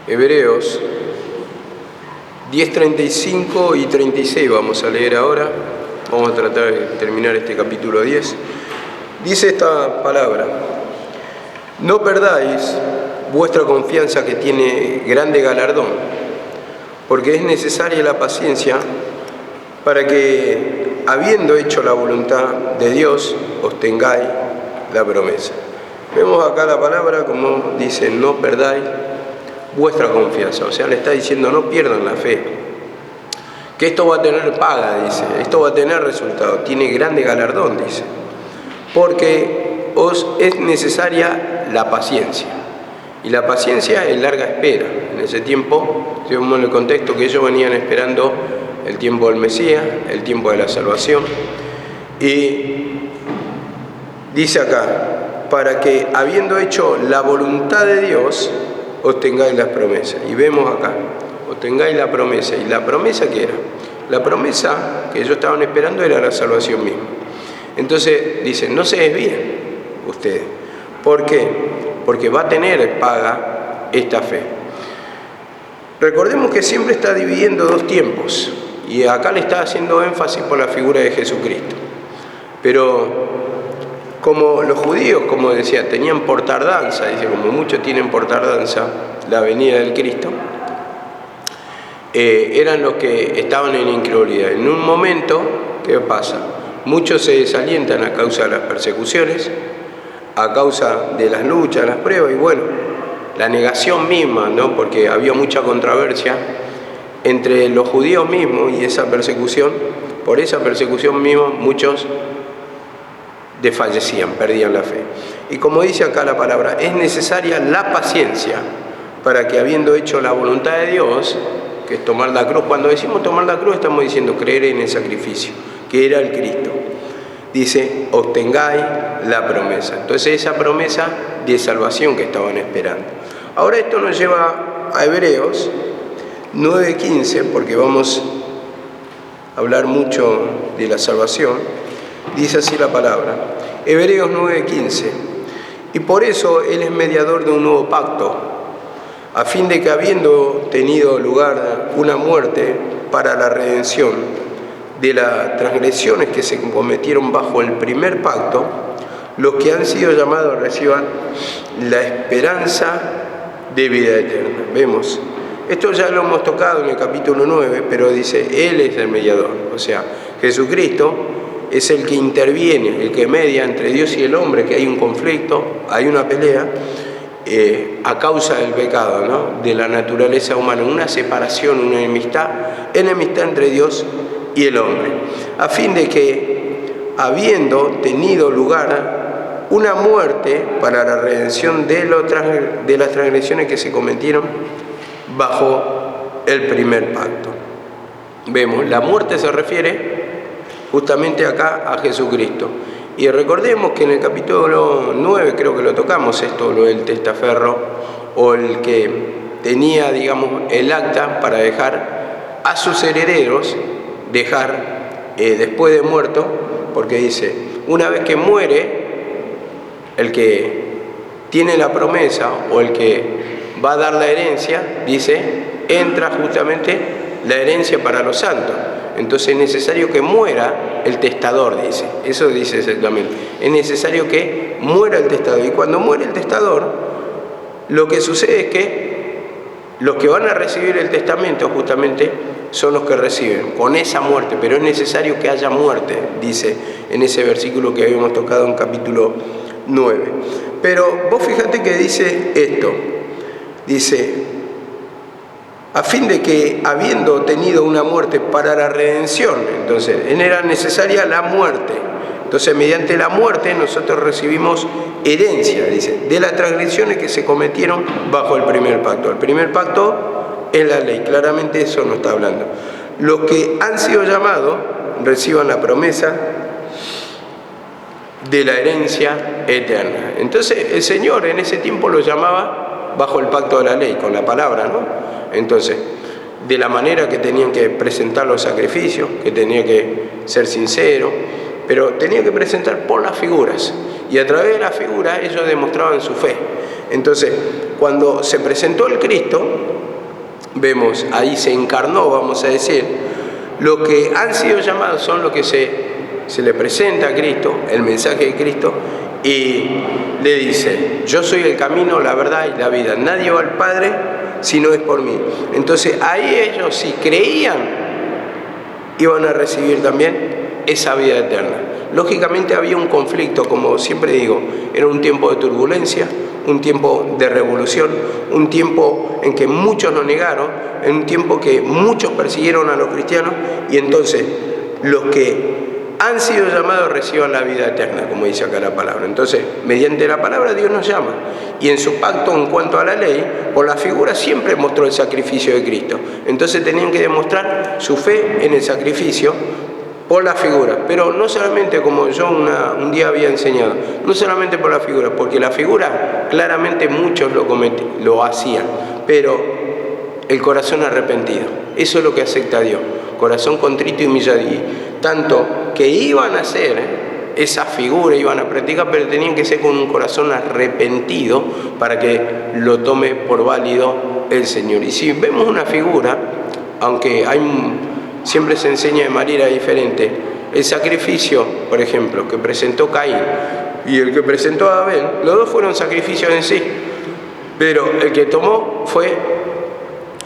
Hebreos 10:35 y 36 vamos a leer ahora. Vamos a tratar de terminar este capítulo 10. Dice esta palabra: no perdáis vuestra confianza, que tiene grande galardón, porque es necesaria la paciencia para que, habiendo hecho la voluntad de Dios, obtengáis la promesa. Vemos acá la palabra como dice: no perdáis vuestra confianza. O sea, le está diciendo: no pierdan la fe, que esto va a tener paga, dice, esto va a tener resultado, tiene grande galardón, dice, porque os es necesaria la paciencia. Y la paciencia es larga espera. En ese tiempo, tenemos en el contexto que ellos venían esperando el tiempo del Mesías, el tiempo de la salvación. Y dice acá: para que, habiendo hecho la voluntad de Dios, obtengáis las promesas. Y vemos acá: obtengáis la promesa. ¿Y la promesa qué era? La promesa que ellos estaban esperando era la salvación misma. Entonces dice: no se desvíen ustedes. ¿Por qué? Porque va a tener paga esta fe. Recordemos que siempre está dividiendo dos tiempos, y acá le está haciendo énfasis por la figura de Jesucristo. Pero como los judíos, como decía, tenían por tardanza, dice, como muchos tienen por tardanza la venida del Cristo, eran los que estaban en incredulidad. En un momento, ¿qué pasa? Muchos se desalientan a causa de las persecuciones, a causa de las luchas, las pruebas, y bueno, la negación misma, ¿no? Porque había mucha controversia entre los judíos mismos y esa persecución. Por esa persecución misma muchos desfallecían, perdían la fe. Y como dice acá la palabra, es necesaria la paciencia para que, habiendo hecho la voluntad de Dios, que es tomar la cruz. Cuando decimos tomar la cruz, estamos diciendo creer en el sacrificio, que era el Cristo. Dice: obtengáis la promesa. Entonces, esa promesa de salvación que estaban esperando. Ahora esto nos lleva a Hebreos 9:15, porque vamos a hablar mucho de la salvación. Dice así la palabra, Hebreos 9:15: y por eso Él es mediador de un nuevo pacto, a fin de que, habiendo tenido lugar una muerte para la redención de las transgresiones que se cometieron bajo el primer pacto, los que han sido llamados reciban la esperanza de vida eterna. Vemos, esto ya lo hemos tocado en el capítulo 9, pero dice: Él es el mediador. O sea, Jesucristo es el que interviene, el que media entre Dios y el hombre, que hay un conflicto, hay una pelea, a causa del pecado, ¿no? De la naturaleza humana, una separación, una enemistad entre Dios y el hombre, a fin de que, habiendo tenido lugar una muerte para la redención de las transgresiones que se cometieron bajo el primer pacto. Vemos, la muerte se refiere justamente acá a Jesucristo. Y recordemos que en el capítulo 9, creo que lo tocamos esto, lo del testaferro, o el que tenía, digamos, el acta para dejar a sus herederos, después de muerto, porque dice: una vez que muere el que tiene la promesa, o el que va a dar la herencia, dice, entra justamente la herencia para los santos. Entonces es necesario que muera el testador, dice. Eso dice exactamente. Es necesario que muera el testador. Y cuando muere el testador, lo que sucede es que los que van a recibir el testamento justamente son los que reciben con esa muerte. Pero es necesario que haya muerte, dice en ese versículo que habíamos tocado en capítulo 9. Pero vos fíjate que dice esto. Dice: a fin de que, habiendo tenido una muerte para la redención, entonces era necesaria la muerte. Entonces, mediante la muerte nosotros recibimos herencia, dice, de las transgresiones que se cometieron bajo el primer pacto. El primer pacto es la ley, claramente eso nos está hablando. Los que han sido llamados reciban la promesa de la herencia eterna. Entonces, el Señor en ese tiempo lo llamaba bajo el pacto de la ley, con la palabra, ¿no? Entonces, de la manera que tenían que presentar los sacrificios, que tenía que ser sincero, pero tenía que presentar por las figuras. Y a través de la figura ellos demostraban su fe. Entonces, cuando se presentó el Cristo, vemos, ahí se encarnó, vamos a decir, los que han sido llamados son los que se le presenta a Cristo, el mensaje de Cristo, y le dice: yo soy el camino, la verdad y la vida. Nadie va al Padre si no es por mí. Entonces, ahí ellos, si creían, iban a recibir también esa vida eterna. Lógicamente había un conflicto, como siempre digo, era un tiempo de turbulencia, un tiempo de revolución, un tiempo en que muchos lo negaron, en un tiempo que muchos persiguieron a los cristianos, y entonces los que han sido llamados reciban la vida eterna, como dice acá la palabra. Entonces, mediante la palabra Dios nos llama, y en su pacto en cuanto a la ley, por la figura siempre mostró el sacrificio de Cristo. Entonces tenían que demostrar su fe en el sacrificio por la figura, pero no solamente, como yo un día había enseñado, no solamente por la figura, porque la figura claramente muchos lo hacían, pero el corazón arrepentido, eso es lo que acepta a Dios, corazón contrito y humillado, tanto que iban a hacer esa figura, iban a practicar, pero tenían que ser con un corazón arrepentido para que lo tome por válido el Señor. Y si vemos una figura, aunque siempre se enseña de manera diferente, el sacrificio, por ejemplo, que presentó Caín y el que presentó a Abel, los dos fueron sacrificios en sí, pero el que tomó fue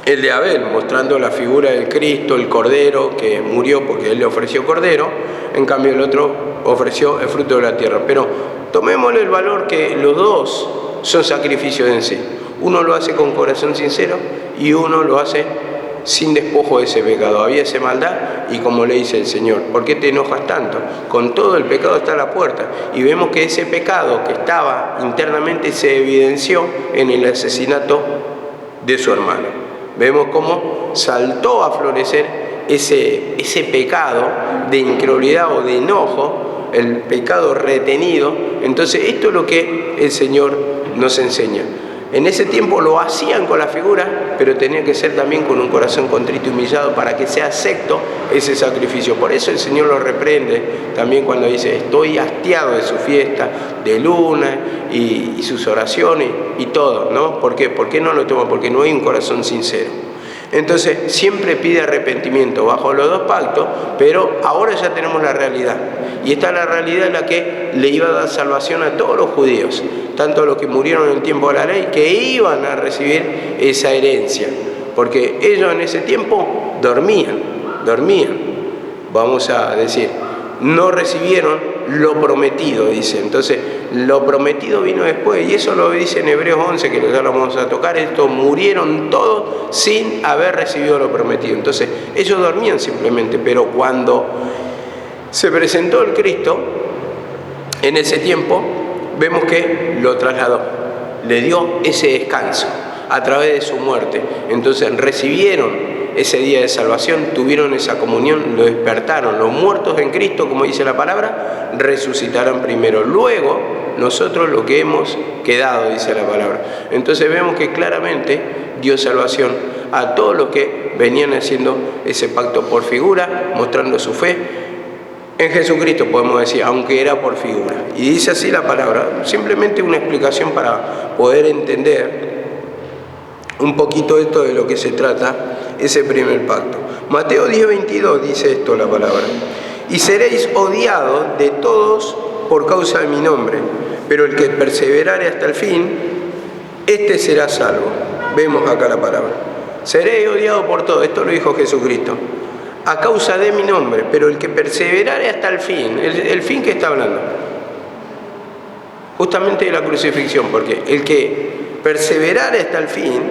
el de Abel, mostrando la figura del Cristo, el Cordero, que murió porque él le ofreció Cordero, en cambio el otro ofreció el fruto de la tierra. Pero tomémosle el valor que los dos son sacrificios en sí. Uno lo hace con corazón sincero y uno lo hace sin despojo de ese pecado. Había esa maldad, y como le dice el Señor: ¿por qué te enojas tanto? Con todo el pecado está a la puerta. Y vemos que ese pecado que estaba internamente se evidenció en el asesinato de su hermano. Vemos cómo saltó a florecer ese pecado de incredulidad o de enojo, el pecado retenido. Entonces esto es lo que el Señor nos enseña. En ese tiempo lo hacían con la figura, pero tenía que ser también con un corazón contrito y humillado para que sea acepto ese sacrificio. Por eso el Señor lo reprende también cuando dice: estoy hastiado de su fiesta, de luna y sus oraciones y todo, ¿no? ¿Por qué? ¿Por qué no lo toma? Porque no hay un corazón sincero. Entonces siempre pide arrepentimiento bajo los dos pactos, pero ahora ya tenemos la realidad. Y esta es la realidad en la que le iba a dar salvación a todos los judíos, tanto a los que murieron en el tiempo de la ley, que iban a recibir esa herencia, porque ellos en ese tiempo dormían, vamos a decir, no recibieron lo prometido, dice. Entonces, lo prometido vino después, y eso lo dice en Hebreos 11, que ya lo vamos a tocar. Estos murieron todos sin haber recibido lo prometido. Entonces, ellos dormían simplemente, pero cuando se presentó el Cristo, en ese tiempo, vemos que lo trasladó, le dio ese descanso a través de su muerte. Entonces, recibieron ese día de salvación, tuvieron esa comunión, lo despertaron. Los muertos en Cristo, como dice la palabra, resucitarán primero. Luego, nosotros lo que hemos quedado, dice la palabra. Entonces vemos que claramente dio salvación a todos los que venían haciendo ese pacto por figura, mostrando su fe en Jesucristo, podemos decir, aunque era por figura. Y dice así la palabra, simplemente una explicación para poder entender un poquito esto de lo que se trata ese primer pacto. Mateo 10:22 dice esto la palabra: y seréis odiados de todos por causa de mi nombre, pero el que perseverare hasta el fin, este será salvo. Vemos acá la palabra: seréis odiados por todos. Esto lo dijo Jesucristo, a causa de mi nombre, pero el que perseverare hasta el fin. ¿El fin que está hablando? Justamente de la crucifixión, porque el que perseverare hasta el fin,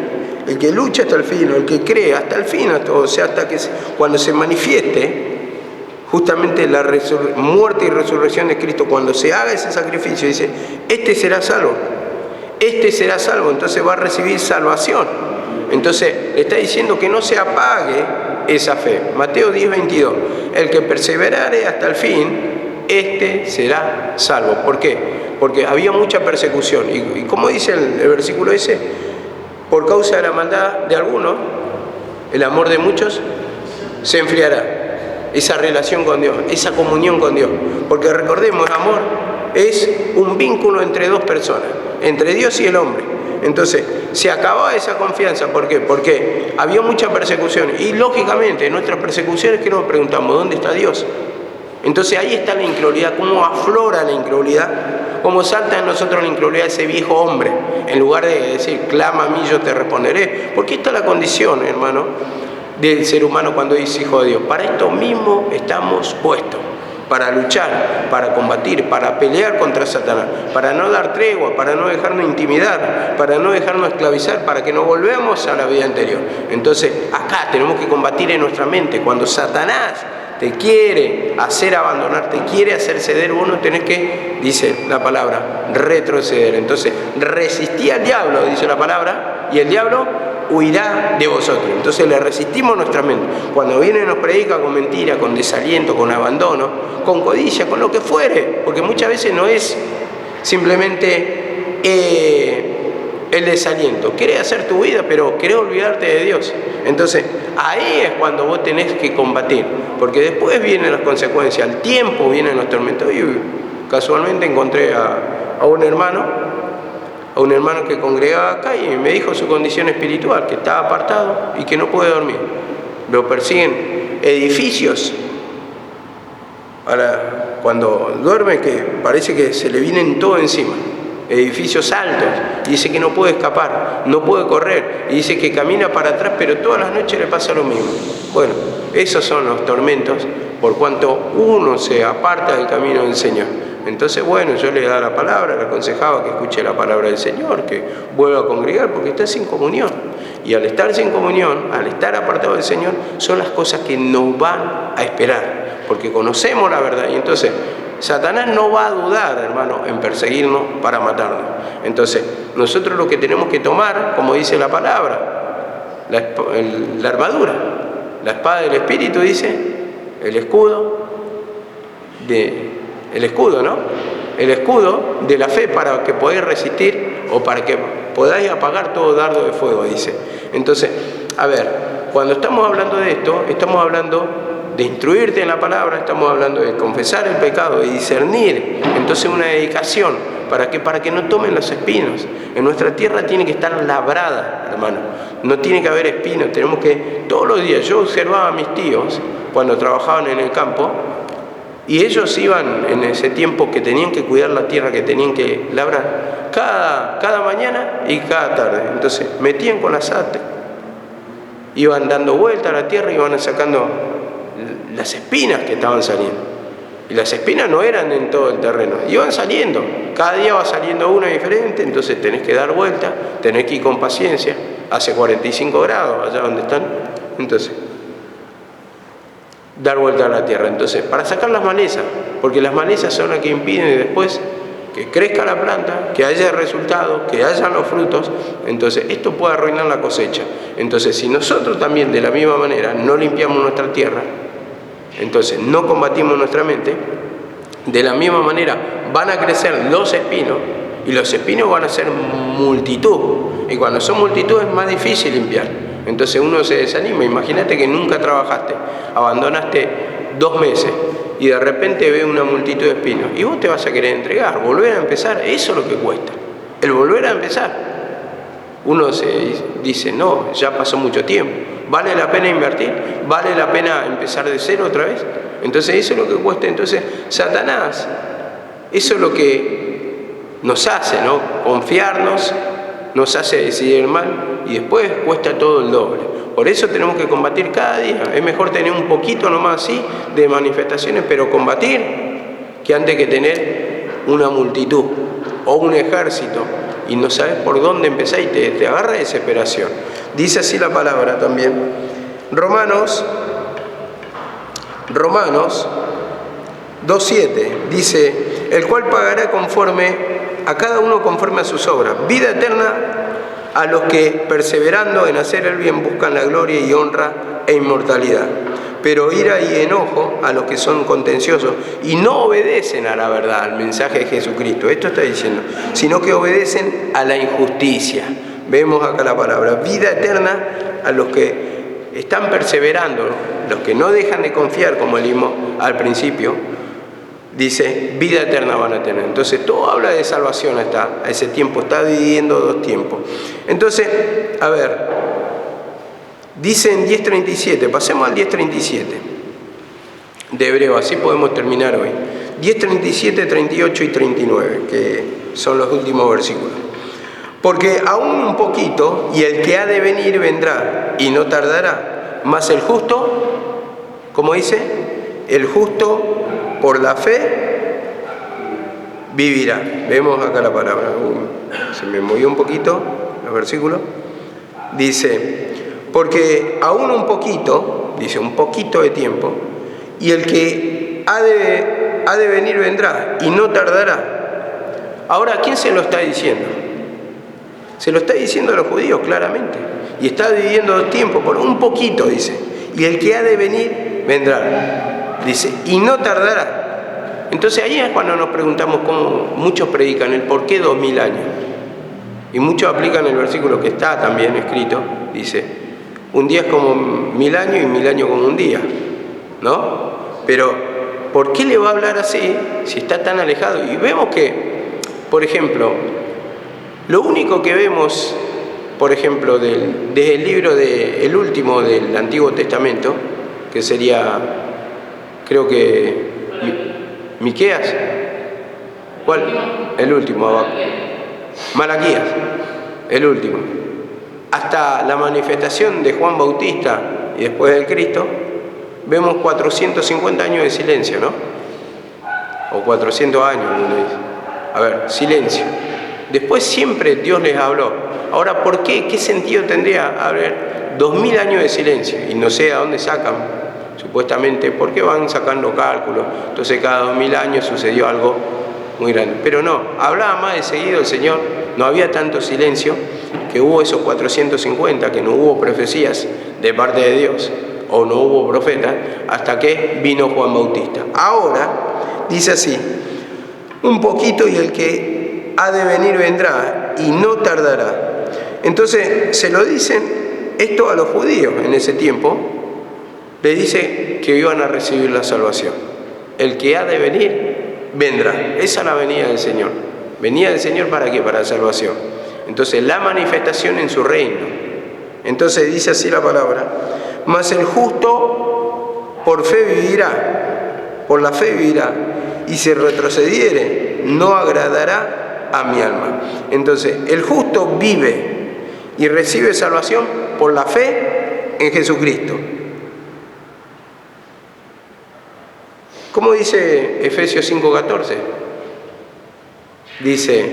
el que lucha hasta el fin, o el que cree hasta el fin, o sea, hasta que cuando se manifieste justamente la muerte y resurrección de Cristo, cuando se haga ese sacrificio, dice: este será salvo, este será salvo. Entonces va a recibir salvación. Entonces le está diciendo que no se apague esa fe. Mateo 10:22: el que perseverare hasta el fin, este será salvo. ¿Por qué? Porque había mucha persecución. Y como dice el versículo ese, por causa de la maldad de algunos, el amor de muchos se enfriará. Esa relación con Dios, esa comunión con Dios. Porque recordemos, el amor es un vínculo entre dos personas, entre Dios y el hombre. Entonces, se acababa esa confianza. ¿Por qué? Porque había mucha persecución. Y lógicamente, en nuestras persecuciones, ¿qué nos preguntamos? ¿Dónde está Dios? Entonces ahí está la incredulidad, cómo aflora la incredulidad, cómo salta en nosotros la incredulidad ese viejo hombre, en lugar de decir, clama a mí, yo te responderé. Porque esta es la condición, hermano, del ser humano cuando es hijo de Dios. Para esto mismo estamos puestos, para luchar, para combatir, para pelear contra Satanás, para no dar tregua, para no dejarnos intimidar, para no dejarnos esclavizar, para que no volvamos a la vida anterior. Entonces, acá tenemos que combatir en nuestra mente. Cuando Satanás te quiere hacer abandonar, te quiere hacer ceder, vos no tenés que, dice la palabra, retroceder. Entonces, resistí al diablo, dice la palabra, y el diablo huirá de vosotros. Entonces le resistimos nuestra mente. Cuando viene y nos predica con mentira, con desaliento, con abandono, con codicia, con lo que fuere, porque muchas veces no es simplemente el desaliento. Querés hacer tu vida, pero querés olvidarte de Dios. Entonces, ahí es cuando vos tenés que combatir, porque después vienen las consecuencias, al tiempo vienen los tormentos. Y casualmente encontré a un hermano que congregaba acá y me dijo su condición espiritual, que estaba apartado y que no puede dormir. Lo persiguen edificios. Cuando duerme, que parece que se le vienen todo encima. Edificios altos, y dice que no puede escapar, no puede correr, y dice que camina para atrás, pero todas las noches le pasa lo mismo. Bueno, esos son los tormentos, por cuanto uno se aparta del camino del Señor. Entonces, bueno, yo le daba la palabra, le aconsejaba que escuche la palabra del Señor, que vuelva a congregar, porque está sin comunión. Y al estar sin comunión, al estar apartado del Señor, son las cosas que nos van a esperar, porque conocemos la verdad. Y entonces, Satanás no va a dudar, hermano, en perseguirnos para matarnos. Entonces, nosotros lo que tenemos que tomar, como dice la palabra, la armadura, la espada del Espíritu, dice, el escudo, ¿no? El escudo de la fe para que podáis resistir o para que podáis apagar todo dardo de fuego, dice. Entonces, a ver, cuando estamos hablando de esto, estamos hablando de instruirte en la palabra, estamos hablando de confesar el pecado, de discernir. Entonces, una dedicación, ¿para qué? Para que no tomen los espinos. En nuestra tierra tiene que estar labrada, hermano. No tiene que haber espinos. Tenemos que, todos los días, yo observaba a mis tíos cuando trabajaban en el campo, y ellos iban en ese tiempo que tenían que cuidar la tierra, que tenían que labrar, cada mañana y cada tarde. Entonces metían con la sate, iban dando vuelta a la tierra y iban sacando las espinas que estaban saliendo. Y las espinas no eran en todo el terreno, iban saliendo. Cada día va saliendo una diferente, entonces tenés que dar vuelta, tenés que ir con paciencia. Hace 45 grados allá donde están. Entonces, dar vuelta a la tierra. Entonces, para sacar las malezas, porque las malezas son las que impiden después que crezca la planta, que haya resultados, que hayan los frutos. Entonces, esto puede arruinar la cosecha. Entonces, si nosotros también de la misma manera no limpiamos nuestra tierra, entonces no combatimos nuestra mente, de la misma manera van a crecer los espinos, y los espinos van a ser multitud, y cuando son multitud es más difícil limpiar. Entonces uno se desanima. Imagínate que nunca trabajaste, abandonaste 2 meses y de repente ve una multitud de espinos y vos te vas a querer entregar, volver a empezar. Eso es lo que cuesta, el volver a empezar. Uno se dice, no, ya pasó mucho tiempo, ¿vale la pena invertir? ¿Vale la pena empezar de cero otra vez? Entonces eso es lo que cuesta. Entonces Satanás, eso es lo que nos hace, ¿no? Confiarnos, nos hace decidir mal y después cuesta todo el doble. Por eso tenemos que combatir cada día. Es mejor tener un poquito nomás así de manifestaciones, pero combatir, que antes que tener una multitud o un ejército y no sabes por dónde empezar y te agarra desesperación. Dice así la palabra también. Romanos 2:7 dice, el cual pagará a cada uno conforme a sus obras, vida eterna a los que, perseverando en hacer el bien, buscan la gloria y honra e inmortalidad. Pero ira y enojo a los que son contenciosos y no obedecen a la verdad, al mensaje de Jesucristo. Esto está diciendo, sino que obedecen a la injusticia. Vemos acá la palabra, vida eterna a los que están perseverando, los que no dejan de confiar, como leímos al principio, dice, vida eterna van a tener. Entonces todo habla de salvación hasta ese tiempo, está dividiendo dos tiempos. Entonces, a ver, dice en 10:37, pasemos al 10:37 de Hebreo, así podemos terminar hoy. 10:37, 38 y 39, que son los últimos versículos. Porque aún un poquito, y el que ha de venir vendrá, y no tardará, mas el justo, ¿cómo dice? El justo por la fe vivirá. Vemos acá la palabra. Se me movió un poquito el versículo. Dice, porque aún un poquito, dice un poquito de tiempo, y el que ha de venir vendrá, y no tardará. Ahora, ¿a quién se lo está diciendo? Se lo está diciendo a los judíos claramente. Y está dividiendo dos tiempos, por un poquito, dice. Y el que ha de venir vendrá. Dice, y no tardará. Entonces ahí es cuando nos preguntamos cómo muchos predican el por qué 2000 años. Y muchos aplican el versículo que está también escrito. Dice, un día es como 1000 años y 1000 años como un día. ¿No? Pero, ¿por qué le va a hablar así si está tan alejado? Y vemos que, por ejemplo, lo único que vemos, por ejemplo, desde el libro el último del Antiguo Testamento, que sería, creo que, Miqueas. ¿Cuál? El último, Malaquías, el último. Hasta la manifestación de Juan Bautista y después del Cristo, vemos 450 años de silencio, ¿no? O 400 años, uno dice. A ver, silencio. Después siempre Dios les habló. Ahora, ¿por qué? ¿Qué sentido tendría haber 2000 años de silencio? Y no sé a dónde sacan, supuestamente, porque van sacando cálculos. Entonces cada 2000 años sucedió algo muy grande. Pero no, hablaba más de seguido el Señor. No había tanto silencio, que hubo esos 450, que no hubo profecías de parte de Dios, o no hubo profeta, hasta que vino Juan Bautista. Ahora, dice así, un poquito y el que ha de venir vendrá y no tardará. Entonces se lo dicen esto a los judíos en ese tiempo, le dice que iban a recibir la salvación. El que ha de venir vendrá. Esa es la venida del Señor. ¿Venida del Señor para qué? Para la salvación. Entonces la manifestación en su reino. Entonces dice así la palabra, mas el justo por fe vivirá, por la fe vivirá, y si retrocediere no agradará a mi alma. Entonces, el justo vive y recibe salvación por la fe en Jesucristo. ¿Cómo dice Efesios 5:14? Dice,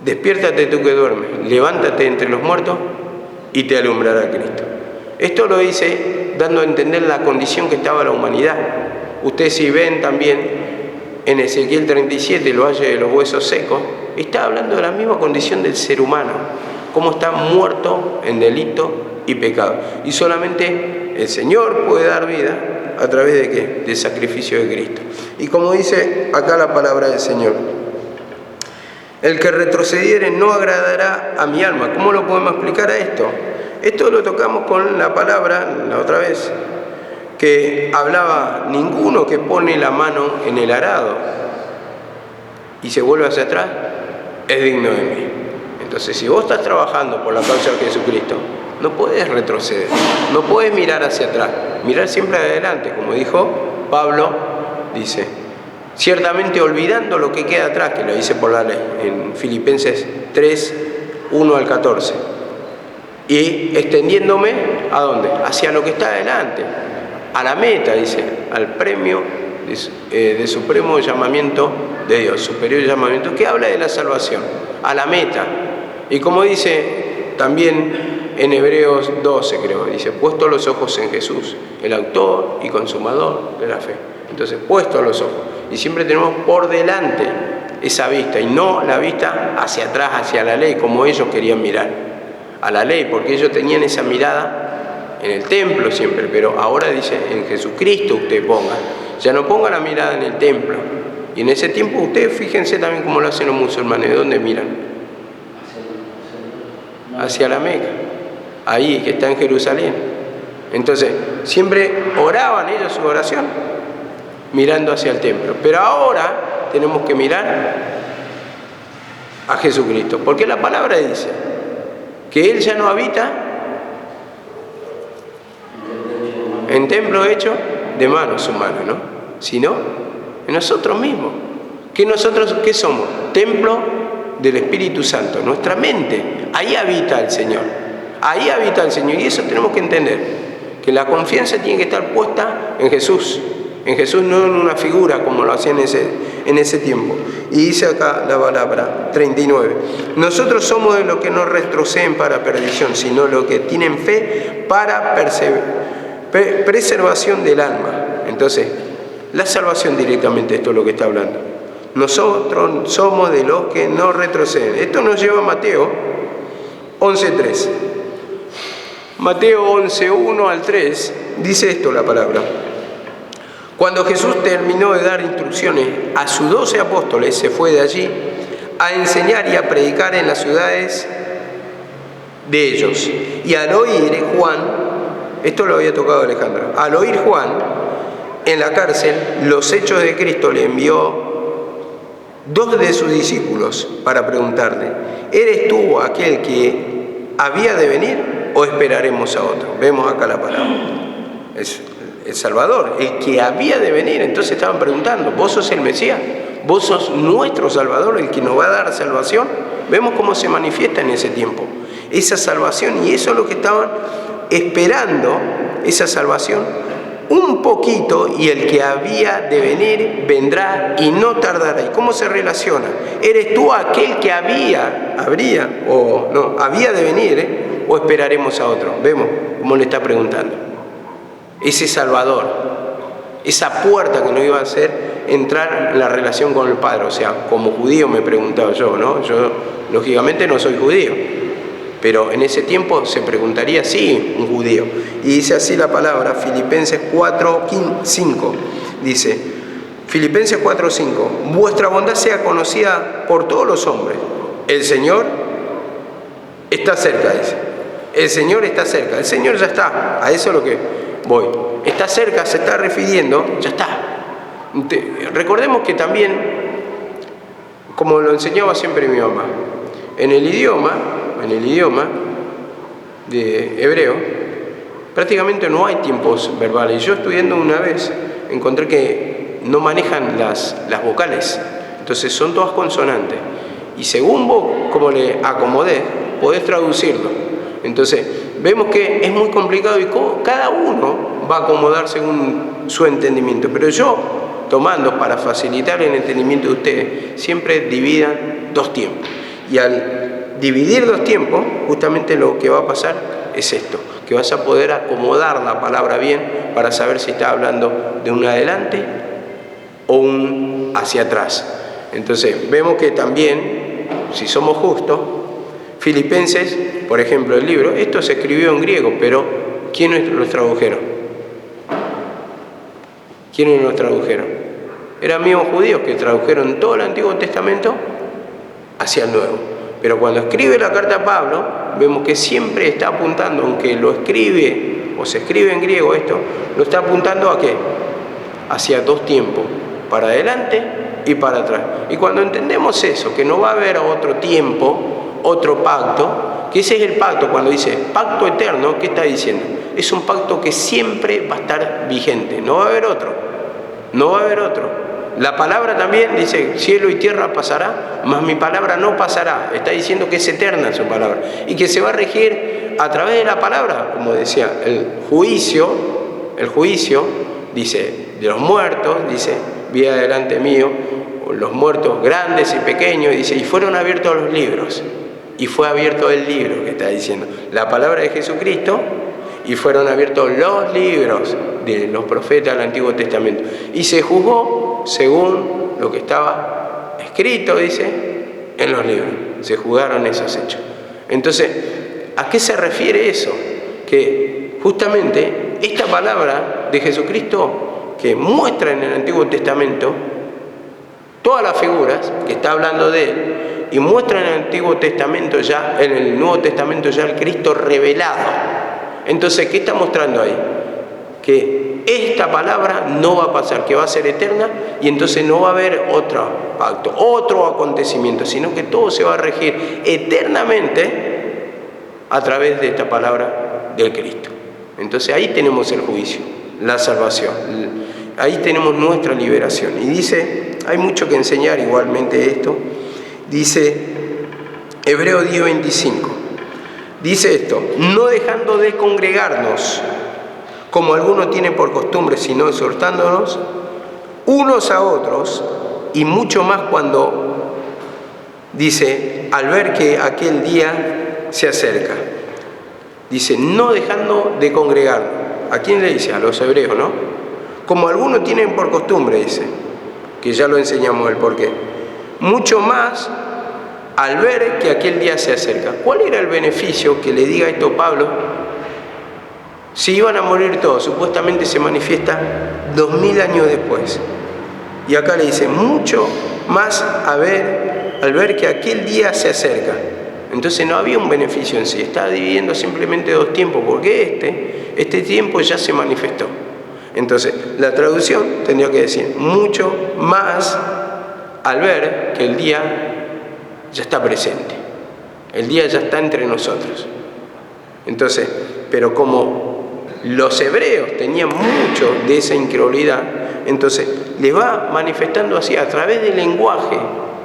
despiértate tú que duermes, levántate entre los muertos y te alumbrará Cristo. Esto lo dice dando a entender la condición que estaba la humanidad. Ustedes si ven también en Ezequiel 37, el valle de los huesos secos, está hablando de la misma condición del ser humano, cómo está muerto en delito y pecado. Y solamente el Señor puede dar vida a través de ¿qué? Del sacrificio de Cristo. Y como dice acá la palabra del Señor, el que retrocediere no agradará a mi alma. ¿Cómo lo podemos explicar a esto? Esto lo tocamos con la palabra, la otra vez, que hablaba, ninguno que pone la mano en el arado y se vuelve hacia atrás es digno de mí. Entonces, si vos estás trabajando por la causa de Jesucristo, no podés retroceder, no podés mirar hacia atrás, mirar siempre adelante, como dijo Pablo, dice, ciertamente olvidando lo que queda atrás, que lo dice por la ley, en Filipenses 3, 1 al 14, y extendiéndome, ¿a dónde? Hacia lo que está adelante, a la meta, dice, al premio de supremo llamamiento de Dios, superior llamamiento, que habla de la salvación, a la meta. Y como dice también en Hebreos 12, creo, dice, puesto los ojos en Jesús, el autor y consumador de la fe. Entonces, puesto los ojos. Y siempre tenemos por delante esa vista, y no la vista hacia atrás, hacia la ley, como ellos querían mirar a la ley, porque ellos tenían esa mirada en el templo siempre, pero ahora dice, en Jesucristo usted ponga, ya no ponga la mirada en el templo. Y en ese tiempo ustedes fíjense también cómo lo hacen los musulmanes, ¿de dónde miran? Hacia la Meca, ahí que está en Jerusalén. Entonces, siempre oraban ellos su oración mirando hacia el templo. Pero ahora tenemos que mirar a Jesucristo, porque la palabra dice que Él ya no habita en templo hecho de manos humanas, ¿no? Sino en nosotros mismos. ¿Que nosotros qué somos? Templo del Espíritu Santo, nuestra mente. Ahí habita el Señor. Ahí habita el Señor. Y eso tenemos que entender, que la confianza tiene que estar puesta en Jesús. En Jesús, no en una figura como lo hacía en ese tiempo. Y dice acá la palabra 39. Nosotros somos de los que no retroceden para perdición, sino los que tienen fe para preservación del alma. Entonces, la salvación directamente, esto es lo que está hablando. Nosotros somos de los que no retroceden. Esto nos lleva a Mateo 11:3. Mateo 11:1 al 3 dice esto la palabra. Cuando Jesús terminó de dar instrucciones a sus 12 apóstoles, se fue de allí a enseñar y a predicar en las ciudades de ellos. Y al oír Juan, esto lo había tocado Alejandra, al oír Juan en la cárcel los hechos de Cristo, le envió 2 de sus discípulos para preguntarle: ¿eres tú aquel que había de venir o esperaremos a otro? Vemos acá la palabra. Es el Salvador, el que había de venir. Entonces estaban preguntando: ¿vos sos el Mesías? ¿Vos sos nuestro Salvador, el que nos va a dar salvación? Vemos cómo se manifiesta en ese tiempo esa salvación, y eso es lo que estaban esperando, esa salvación, un poquito, y el que había de venir vendrá y no tardará. ¿Y cómo se relaciona? ¿Eres tú aquel que había de venir, o esperaremos a otro? Vemos cómo le está preguntando. Ese Salvador, esa puerta que nos iba a hacer entrar en la relación con el Padre. O sea, como judío me preguntaba yo, ¿no? Yo lógicamente no soy judío, pero en ese tiempo se preguntaría, sí, un judío. Y dice así la palabra, Filipenses 4:5, dice, Filipenses 4:5, vuestra bondad sea conocida por todos los hombres. El Señor está cerca, dice. El Señor está cerca. El Señor ya está. A eso es lo que voy. Está cerca, se está refiriendo, ya está. Recordemos que también, como lo enseñaba siempre mi mamá, en el idioma de hebreo, prácticamente no hay tiempos verbales. Yo estudiando una vez encontré que no manejan las vocales, entonces son todas consonantes. Y según vos, como le acomodés, podés traducirlo. Entonces, vemos que es muy complicado y cada uno va a acomodar según su entendimiento. Pero yo, tomando para facilitar el entendimiento de ustedes, siempre dividan 2 tiempos. Y al dividir 2 tiempos, justamente lo que va a pasar es esto, que vas a poder acomodar la palabra bien para saber si está hablando de un adelante o un hacia atrás. Entonces, vemos que también, si somos justos, Filipenses, por ejemplo, el libro, esto se escribió en griego, pero ¿quiénes los tradujeron? ¿Quiénes los tradujeron? Eran mismos judíos que tradujeron todo el Antiguo Testamento hacia el Nuevo. Pero cuando escribe la carta a Pablo, vemos que siempre está apuntando, aunque lo escribe o se escribe en griego esto, lo está apuntando ¿a qué? Hacia 2 tiempos, para adelante y para atrás. Y cuando entendemos eso, que no va a haber otro tiempo, otro pacto, que ese es el pacto, cuando dice pacto eterno, ¿qué está diciendo? Es un pacto que siempre va a estar vigente, no va a haber otro, no va a haber otro. La palabra también dice, cielo y tierra pasará, mas mi palabra no pasará. Está diciendo que es eterna su palabra y que se va a regir a través de la palabra, como decía, el juicio, dice, de los muertos, dice, vi adelante mío, los muertos grandes y pequeños, dice, y fueron abiertos los libros. Y fue abierto el libro que está diciendo, la palabra de Jesucristo, y fueron abiertos los libros de los profetas del Antiguo Testamento. Y se juzgó según lo que estaba escrito, dice, en los libros. Se juzgaron esos hechos. Entonces, ¿a qué se refiere eso? Que justamente esta palabra de Jesucristo que muestra en el Antiguo Testamento todas las figuras que está hablando de él, y muestra en el Antiguo Testamento ya, en el Nuevo Testamento ya el Cristo revelado. Entonces, ¿qué está mostrando ahí? Que esta palabra no va a pasar, que va a ser eterna, y entonces no va a haber otro pacto, otro acontecimiento, sino que todo se va a regir eternamente a través de esta palabra del Cristo. Entonces ahí tenemos el juicio, la salvación, ahí tenemos nuestra liberación. Y dice, hay mucho que enseñar igualmente esto, dice Hebreos 10:25, dice esto: no dejando de congregarnos, como algunos tienen por costumbre, sino exhortándonos unos a otros, y mucho más cuando, dice, al ver que aquel día se acerca. Dice, no dejando de congregarnos. ¿A quién le dice? A los hebreos, ¿no? Como algunos tienen por costumbre, dice, que ya lo enseñamos el porqué. Mucho más al ver que aquel día se acerca. ¿Cuál era el beneficio que le diga esto Pablo? Si iban a morir todos, supuestamente se manifiesta 2000 años después. Y acá le dice, mucho más al ver que aquel día se acerca. Entonces no había un beneficio en sí, estaba dividiendo simplemente dos tiempos, porque este tiempo ya se manifestó. Entonces, la traducción tendría que decir, mucho más al ver que el día ya está presente. El día ya está entre nosotros. Entonces, pero como los hebreos tenían mucho de esa incredulidad, entonces le va manifestando así, a través del lenguaje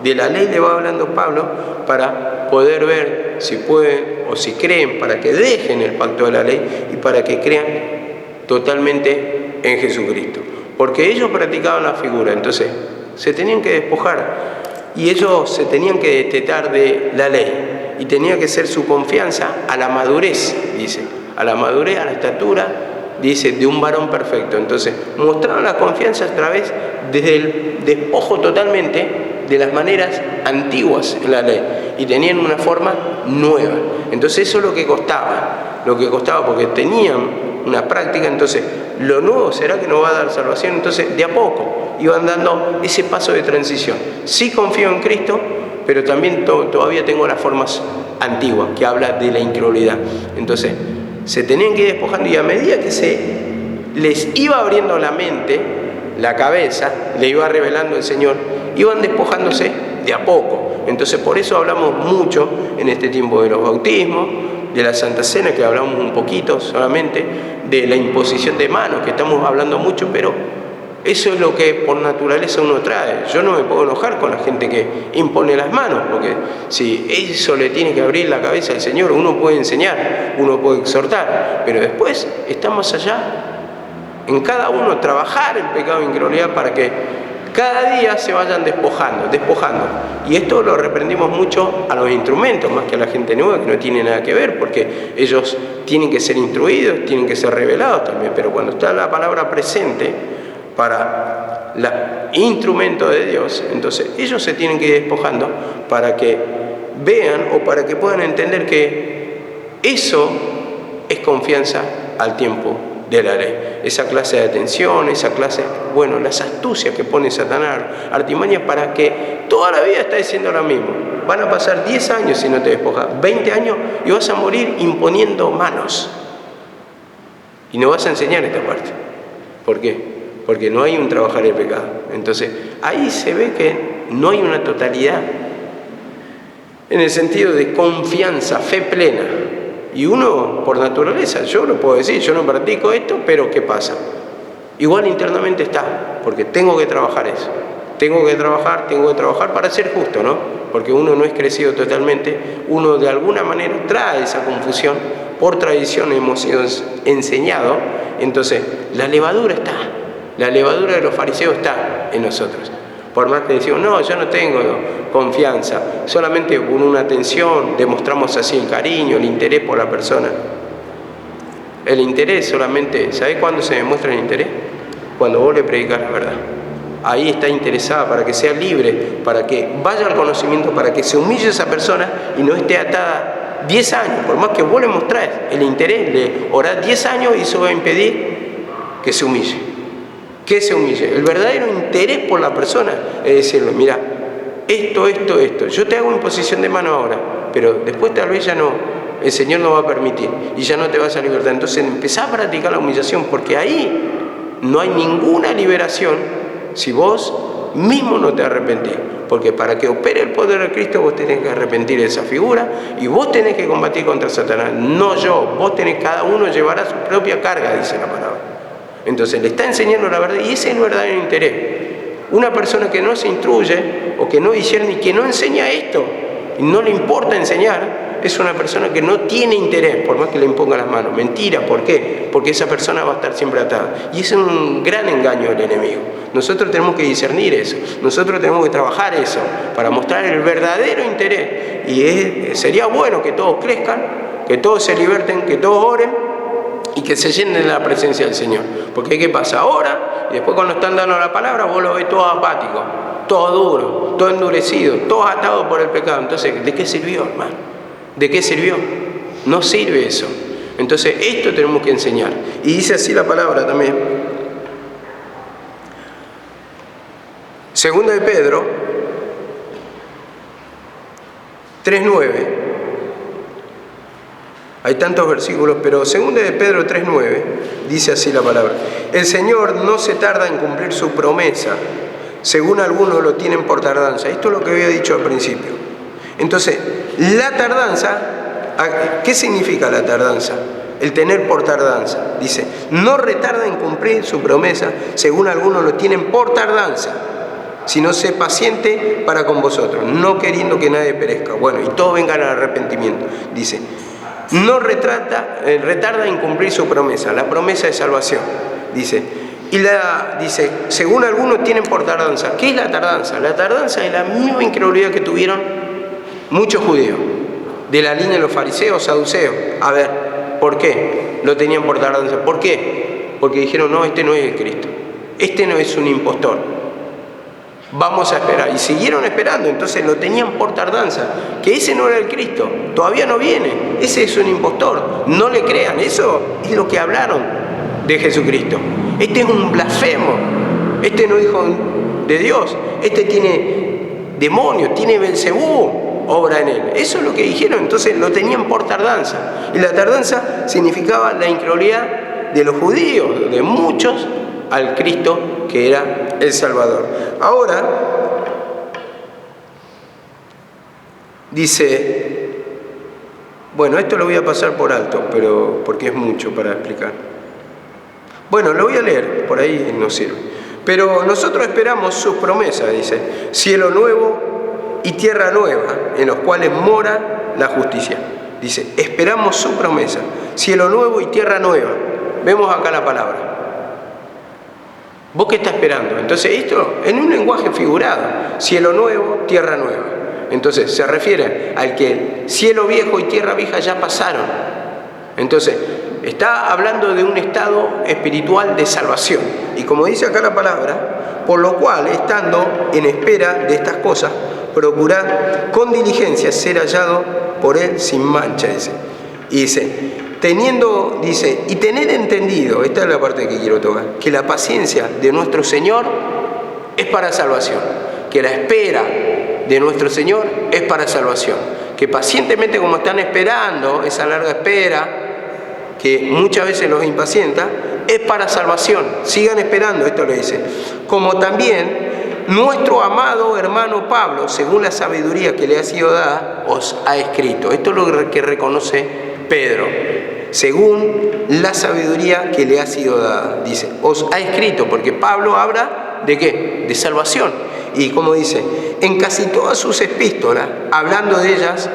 de la ley le va hablando Pablo para poder ver si pueden o si creen, para que dejen el pacto de la ley y para que crean totalmente en Jesucristo. Porque ellos practicaban la figura, entonces se tenían que despojar y ellos se tenían que destetar de la ley y tenía que ser su confianza a la madurez, dice, a la madurez, a la estatura, dice, de un varón perfecto. Entonces mostraron la confianza a través desde el despojo totalmente de las maneras antiguas en la ley y tenían una forma nueva. Entonces eso es lo que costaba porque tenían una práctica. Entonces lo nuevo será que nos va a dar salvación. Entonces de a poco iban dando ese paso de transición. Sí confío en Cristo, pero también todavía tengo las formas antiguas que habla de la incredulidad. Entonces se tenían que ir despojando y a medida que se les iba abriendo la mente, la cabeza, le iba revelando el Señor, iban despojándose de a poco. Entonces por eso hablamos mucho en este tiempo de los bautismos, de la Santa Cena, que hablamos un poquito solamente, de la imposición de manos, que estamos hablando mucho, pero eso es lo que por naturaleza uno trae. Yo no me puedo enojar con la gente que impone las manos, porque si eso le tiene que abrir la cabeza al Señor, uno puede enseñar, uno puede exhortar, pero después está más allá en cada uno trabajar el pecado de incredulidad para que cada día se vayan despojando. Y esto lo reprendimos mucho a los instrumentos, más que a la gente nueva, que no tiene nada que ver, porque ellos tienen que ser instruidos, tienen que ser revelados también, pero cuando está la palabra presente para el instrumento de Dios, entonces ellos se tienen que ir despojando para que vean o para que puedan entender que eso es confianza al tiempo de la ley. Esa clase de atención, esa clase, bueno, las astucias que pone Satanás, artimañas para que toda la vida está diciendo lo mismo. Van a pasar 10 años si no te despojas, 20 años y vas a morir imponiendo manos. Y no vas a enseñar esta parte. ¿Por qué? Porque no hay un trabajar el pecado. Entonces, ahí se ve que no hay una totalidad en el sentido de confianza, fe plena. Y uno, por naturaleza, yo lo puedo decir, yo no practico esto, pero ¿qué pasa? Igual internamente está, porque tengo que trabajar eso. Tengo que trabajar para ser justo, ¿no? Porque uno no es crecido totalmente, uno de alguna manera trae esa confusión, por tradición hemos sido enseñados, entonces la levadura está, la levadura de los fariseos está en nosotros. Por más que decimos, no, yo no tengo confianza, solamente con una atención demostramos así el cariño, el interés por la persona. El interés solamente, ¿sabés cuándo se demuestra el interés? Cuando vos le predicas la verdad. Ahí está interesada para que sea libre, para que vaya al conocimiento, para que se humille esa persona y no esté atada 10 años. Por más que vos le mostrás el interés, le orás 10 años y eso va a impedir que se humille. Que se humille. El verdadero interés por la persona es decirle, mira, esto, yo te hago imposición de mano ahora, pero después tal vez ya no, el Señor no va a permitir y ya no te vas a libertar. Entonces empezá a practicar la humillación, porque ahí no hay ninguna liberación si vos mismo no te arrepentís. Porque para que opere el poder de Cristo vos tenés que arrepentir de esa figura y vos tenés que combatir contra Satanás, no yo. Vos tenés, cada uno llevará su propia carga, dice la palabra. Entonces le está enseñando la verdad y ese es el verdadero interés. Una persona que no se instruye o que no discierne y que no enseña esto y no le importa enseñar, es una persona que no tiene interés, por más que le imponga las manos. Mentira, ¿por qué? Porque esa persona va a estar siempre atada. Y ese es un gran engaño del enemigo. Nosotros tenemos que discernir eso, nosotros tenemos que trabajar eso para mostrar el verdadero interés. Y sería bueno que todos crezcan, que todos se liberten, que todos oren y que se llenen de la presencia del Señor. Porque ¿qué pasa? Ahora, y después cuando están dando la palabra, vos lo ves todo apático, todo duro, todo endurecido, todo atado por el pecado. Entonces, ¿de qué sirvió, hermano? ¿De qué sirvió? No sirve eso. Entonces, esto tenemos que enseñar. Y dice así la palabra también. Segunda de Pedro 3:9. Hay tantos versículos, pero segunda de Pedro 3:9 dice así la palabra. El Señor no se tarda en cumplir su promesa, según algunos lo tienen por tardanza. Esto es lo que había dicho al principio. Entonces, la tardanza, ¿qué significa la tardanza? El tener por tardanza. Dice, no retarda en cumplir su promesa, según algunos lo tienen por tardanza, sino sé paciente para con vosotros, no queriendo que nadie perezca. Bueno, y todos vengan al arrepentimiento. Dice, no retarda en cumplir su promesa, la promesa de salvación. Dice, dice, según algunos tienen por tardanza. ¿Qué es la tardanza? La tardanza es la misma incredulidad que tuvieron muchos judíos, de la línea de los fariseos, saduceos. A ver, ¿por qué lo tenían por tardanza? ¿Por qué? Porque dijeron, no, este no es el Cristo, este no es un impostor, vamos a esperar. Y siguieron esperando, entonces lo tenían por tardanza, que ese no era el Cristo, todavía no viene, ese es un impostor, no le crean. Eso es lo que hablaron de Jesucristo. Este es un blasfemo, este no es hijo de Dios, este tiene demonios, tiene Belcebú obra en él. Eso es lo que dijeron, entonces lo tenían por tardanza. Y la tardanza significaba la incredulidad de los judíos, de muchos, al Cristo que era el Salvador. Ahora, dice, bueno, esto lo voy a pasar por alto, pero porque es mucho para explicar. Bueno, lo voy a leer, por ahí no sirve. Pero nosotros esperamos sus promesas, dice, cielo nuevo y tierra nueva, en los cuales mora la justicia. Dice, esperamos su promesa, cielo nuevo y tierra nueva. Vemos acá la palabra. ¿Vos qué estás esperando? Entonces esto en un lenguaje figurado, cielo nuevo, tierra nueva. Entonces se refiere al que el cielo viejo y tierra vieja ya pasaron. Entonces está hablando de un estado espiritual de salvación. Y como dice acá la palabra, por lo cual, estando en espera de estas cosas, procurad con diligencia ser hallado por él sin mancha, dice. Y dice, y tened entendido, esta es la parte que quiero tocar, que la paciencia de nuestro Señor es para salvación, que la espera de nuestro Señor es para salvación, que pacientemente, como están esperando esa larga espera, que muchas veces los impacienta, es para salvación. Sigan esperando, esto lo dice. Como también nuestro amado hermano Pablo, según la sabiduría que le ha sido dada, os ha escrito. Esto es lo que reconoce Pedro. Según la sabiduría que le ha sido dada, dice, os ha escrito, porque Pablo habla ¿de qué? De salvación. Y como dice, en casi todas sus epístolas, hablando de ellas,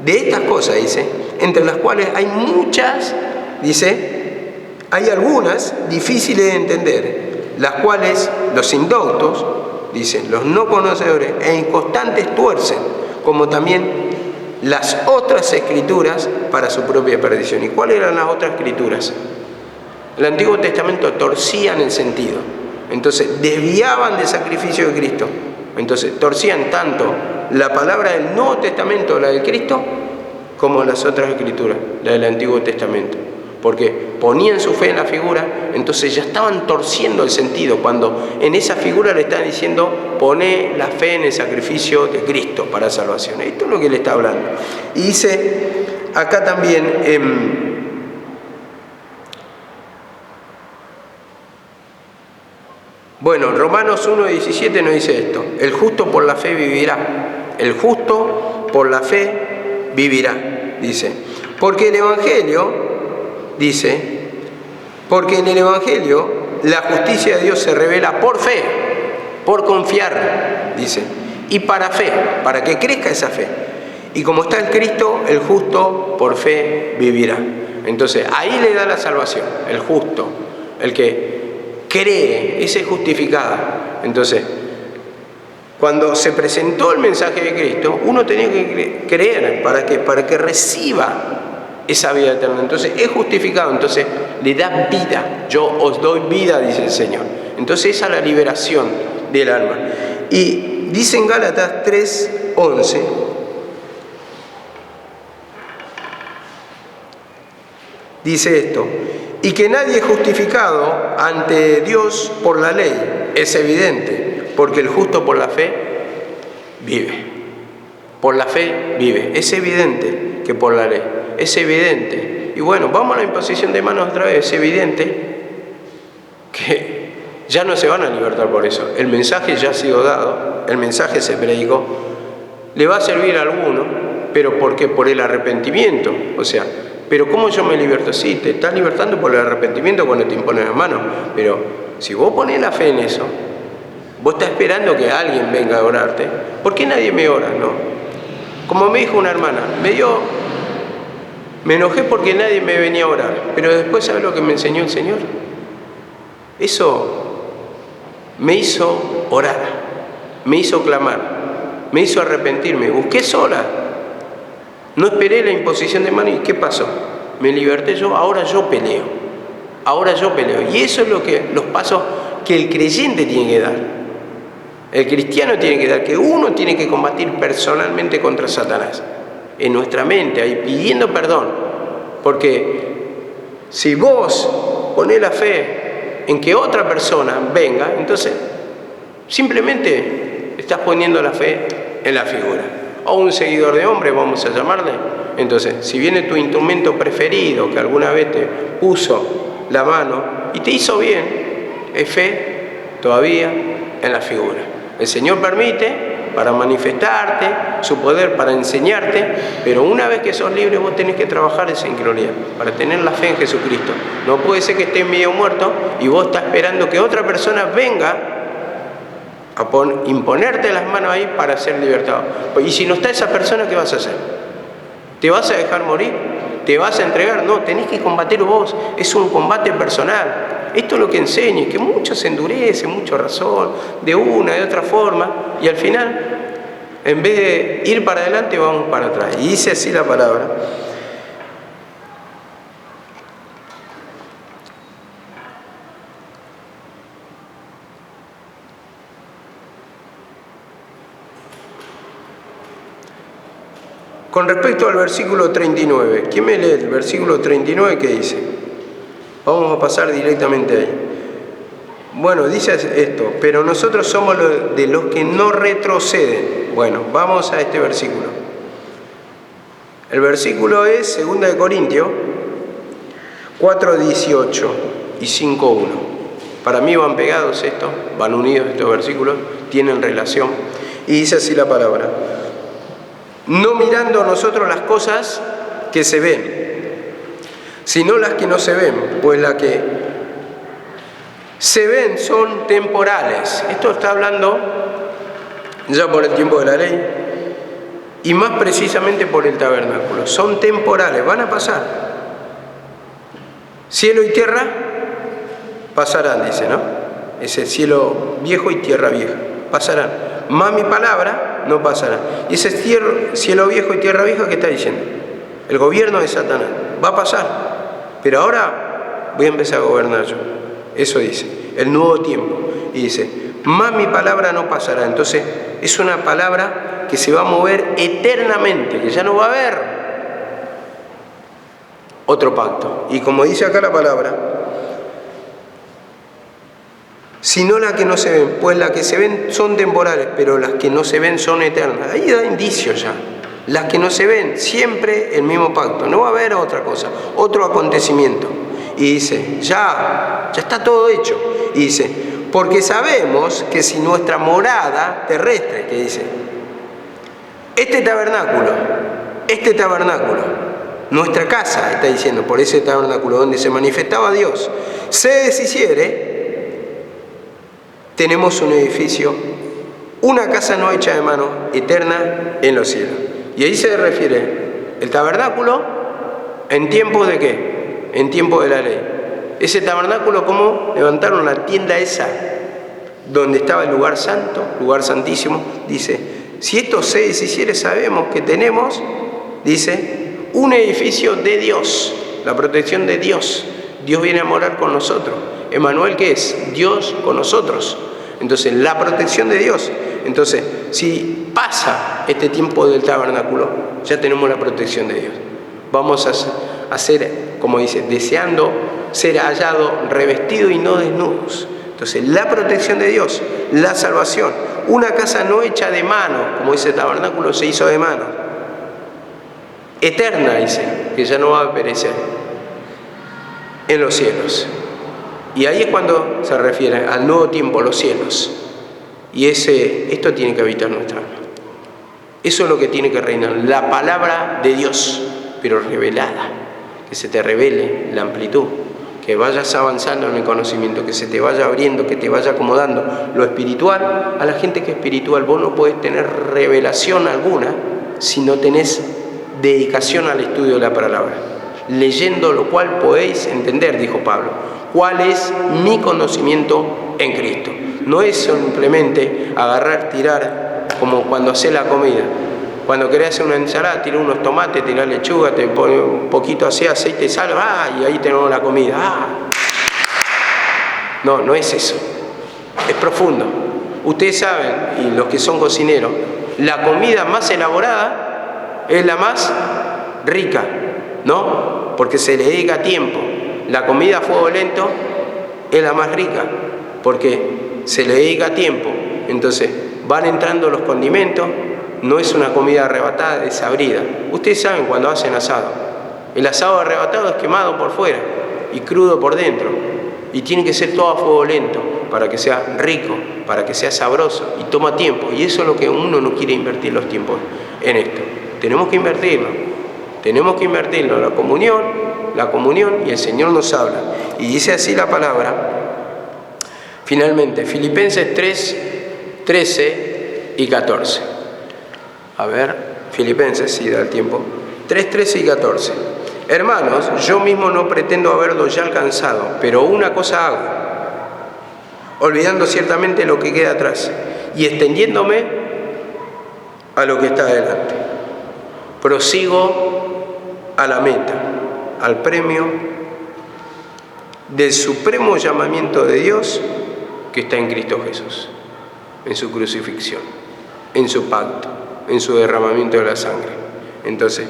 de estas cosas, dice, entre las cuales hay muchas, dice, hay algunas difíciles de entender, las cuales los indoctos, dicen, los no conocedores e inconstantes tuercen, como también las otras escrituras para su propia perdición. ¿Y cuáles eran las otras escrituras? El Antiguo Testamento torcían el sentido, entonces desviaban del sacrificio de Cristo, entonces torcían tanto la palabra del Nuevo Testamento, la de Cristo, como las otras escrituras, la del Antiguo Testamento, porque ponían su fe en la figura, entonces ya estaban torciendo el sentido, cuando en esa figura le están diciendo, poné la fe en el sacrificio de Cristo para salvación. Esto es lo que le está hablando. Y dice acá también, Bueno, Romanos 1:17 nos dice esto: el justo por la fe vivirá. El justo por la fe vivirá, dice. Porque en el Evangelio la justicia de Dios se revela por fe, por confiar, dice, y para fe, para que crezca esa fe. Y como está el Cristo, el justo por fe vivirá. Entonces, ahí le da la salvación, el justo, el que cree, ese es justificado. Entonces, cuando se presentó el mensaje de Cristo, uno tenía que creer para que reciba esa vida eterna. Entonces es justificado, entonces le da vida. Yo os doy vida, dice el Señor. Entonces esa es la liberación del alma. Y dice en Gálatas 3:11, dice esto: y que nadie es justificado ante Dios por la ley, es evidente, porque el justo por la fe vive. Por la fe vive. Es evidente que por la ley. Es evidente. Y bueno, vamos a la imposición de manos otra vez. Es evidente que ya no se van a libertar por eso. El mensaje ya ha sido dado, el mensaje se predicó. Le va a servir a alguno, pero ¿por qué? Por el arrepentimiento. O sea, pero ¿cómo yo me liberto? Sí, te estás libertando por el arrepentimiento cuando te imponen las manos. Pero si vos ponés la fe en eso, vos estás esperando que alguien venga a orarte. ¿Por qué nadie me ora? No. Como me dijo una hermana, me enojé porque nadie me venía a orar. Pero después, ¿sabes lo que me enseñó el Señor? Eso me hizo orar, me hizo clamar, me hizo arrepentirme. Busqué sola. No esperé la imposición de manos. ¿Y qué pasó? Me liberté yo, ahora yo peleo. Ahora yo peleo. Y eso es los pasos que el creyente tiene que dar. El cristiano tiene que dar, que uno tiene que combatir personalmente contra Satanás. En nuestra mente, ahí pidiendo perdón. Porque si vos ponés la fe en que otra persona venga, entonces simplemente estás poniendo la fe en la figura. O un seguidor de hombre, vamos a llamarle. Entonces, si viene tu instrumento preferido, que alguna vez te puso la mano y te hizo bien, es fe todavía en la figura. El Señor permite para manifestarte su poder, para enseñarte, pero una vez que sos libre vos tenés que trabajar esa incredulidad, para tener la fe en Jesucristo. No puede ser que estés medio muerto y vos estás esperando que otra persona venga a imponerte las manos ahí para ser libertado. Y si no está esa persona, ¿qué vas a hacer? ¿Te vas a dejar morir? ¿Te vas a entregar? No, tenés que combatir vos. Es un combate personal. Esto es lo que enseña, que muchos se endurecen, mucho razón, de una, de otra forma, y al final, en vez de ir para adelante, vamos para atrás. Y dice así la palabra. Con respecto al versículo 39, ¿quién me lee el versículo 39? ¿Qué dice? Vamos a pasar directamente ahí. Bueno, dice esto: pero nosotros somos de los que no retroceden. Bueno, vamos a este versículo. El versículo es 2 Corintios 4:18 y 5:1. Para mí van pegados estos, van unidos estos versículos, tienen relación. Y dice así la palabra: no mirando nosotros las cosas que se ven, sino las que no se ven, pues las que se ven son temporales. Esto está hablando ya por el tiempo de la ley y más precisamente por el tabernáculo. Son temporales, van a pasar. Cielo y tierra pasarán, dice, ¿no? Ese cielo viejo y tierra vieja pasarán. Más mi palabra no pasará. Y ese cielo viejo y tierra vieja, ¿qué está diciendo? El gobierno de Satanás va a pasar, pero ahora voy a empezar a gobernar yo. Eso dice, el nuevo tiempo. Y dice, más mi palabra no pasará. Entonces es una palabra que se va a mover eternamente, que ya no va a haber otro pacto. Y como dice acá la palabra, sino las que no se ven, pues las que se ven son temporales, pero las que no se ven son eternas. Ahí da indicios ya. Las que no se ven, siempre el mismo pacto. No va a haber otra cosa, otro acontecimiento. Y dice, ya está todo hecho. Y dice, porque sabemos que si nuestra morada terrestre, que dice, este tabernáculo, nuestra casa, está diciendo, por ese tabernáculo donde se manifestaba Dios, se deshiciere, tenemos un edificio, una casa no hecha de mano, eterna en los cielos. Y ahí se refiere el tabernáculo en tiempos de ¿qué? En tiempos de la ley. Ese tabernáculo, ¿cómo levantaron la tienda esa donde estaba el lugar santo, lugar santísimo? Dice, si esto se deshiciere, sabemos que tenemos, dice, un edificio de Dios, la protección de Dios. Dios viene a morar con nosotros. Emmanuel, ¿qué es? Dios con nosotros. Entonces, la protección de Dios. Entonces, si pasa este tiempo del tabernáculo, ya tenemos la protección de Dios. Vamos a ser, como dice, deseando ser hallados, revestidos y no desnudos. Entonces, la protección de Dios, la salvación, una casa no hecha de mano, como dice el tabernáculo se hizo de mano, eterna, dice, que ya no va a perecer, en los cielos. Y ahí es cuando se refiere al nuevo tiempo, los cielos. Y esto tiene que habitar nuestra alma. Eso es lo que tiene que reinar, la palabra de Dios, pero revelada, que se te revele la amplitud, que vayas avanzando en el conocimiento, que se te vaya abriendo, que te vaya acomodando lo espiritual. A la gente que es espiritual, vos no podés tener revelación alguna si no tenés dedicación al estudio de la palabra, leyendo lo cual podéis entender, dijo Pablo, cuál es mi conocimiento en Cristo. No es simplemente agarrar, tirar, como cuando haces la comida. Cuando querés hacer una ensalada, tirás unos tomates, tirás lechuga, te pones un poquito así, aceite y sal, y ahí tenemos la comida. No es eso. Es profundo. Ustedes saben, y los que son cocineros, la comida más elaborada es la más rica, ¿no? Porque se le dedica tiempo. La comida a fuego lento es la más rica, porque se le dedica tiempo. Entonces, van entrando los condimentos. No es una comida arrebatada, desabrida. Ustedes saben cuando hacen asado. El asado arrebatado es quemado por fuera y crudo por dentro. Y tiene que ser todo a fuego lento para que sea rico, para que sea sabroso. Y toma tiempo. Y eso es lo que uno no quiere invertir los tiempos en esto. Tenemos que invertirlo. Tenemos que invertirlo. La comunión, y el Señor nos habla. Y dice así la palabra. Finalmente, Filipenses 3, 13 y 14. A ver, Filipenses, sí, da el tiempo. 3, 13 y 14. Hermanos, yo mismo no pretendo haberlo ya alcanzado, pero una cosa hago, olvidando ciertamente lo que queda atrás y extendiéndome a lo que está adelante. Prosigo a la meta, al premio del supremo llamamiento de Dios que está en Cristo Jesús, en su crucifixión, en su pacto, en su derramamiento de la sangre. Entonces,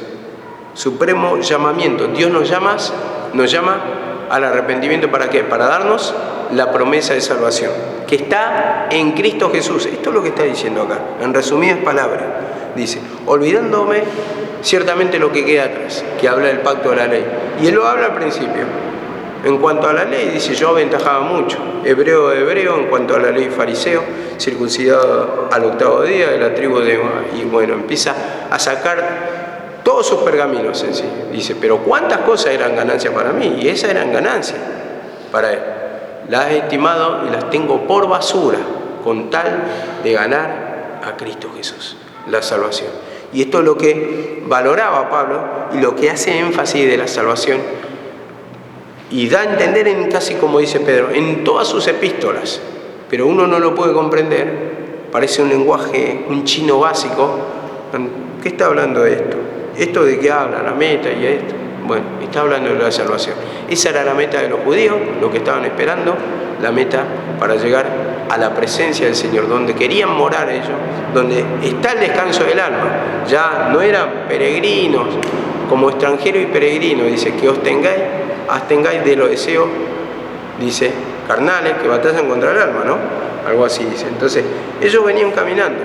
supremo llamamiento. Dios nos llama al arrepentimiento. ¿Para qué? Para darnos la promesa de salvación, que está en Cristo Jesús. Esto es lo que está diciendo acá, en resumidas palabras. Dice, olvidándome ciertamente lo que queda atrás, que habla del pacto de la ley. Y él lo habla al principio. En cuanto a la ley, dice, yo aventajaba mucho. Hebreo de hebreo, en cuanto a la ley fariseo, circuncidado al 8º día de la tribu de... Y bueno, empieza a sacar todos sus pergaminos en sí. Dice, pero ¿cuántas cosas eran ganancia para mí? Y esas eran ganancias para él. Las he estimado y las tengo por basura, con tal de ganar a Cristo Jesús, la salvación. Y esto es lo que valoraba Pablo y lo que hace énfasis de la salvación. Y da a entender, en casi como dice Pedro, en todas sus epístolas, pero uno no lo puede comprender, parece un lenguaje, un chino básico. ¿Qué está hablando de esto? ¿Esto de qué habla? La meta y esto. Bueno, está hablando de la salvación. Esa era la meta de los judíos, lo que estaban esperando, la meta para llegar a la presencia del Señor, donde querían morar ellos, donde está el descanso del alma. Ya no eran peregrinos, como extranjeros y peregrinos, dice, que os abstengáis de los deseos, dice, carnales, que batallan contra el alma, ¿no? Algo así dice. Entonces, ellos venían caminando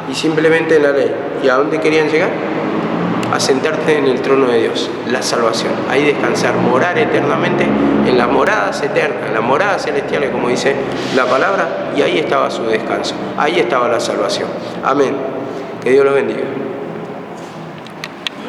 y simplemente en la ley. ¿Y a dónde querían llegar? a sentarte en el trono de Dios, la salvación. Ahí descansar, morar eternamente en las moradas eternas, en las moradas celestiales, como dice la palabra, y ahí estaba su descanso, ahí estaba la salvación. Amén. Que Dios los bendiga.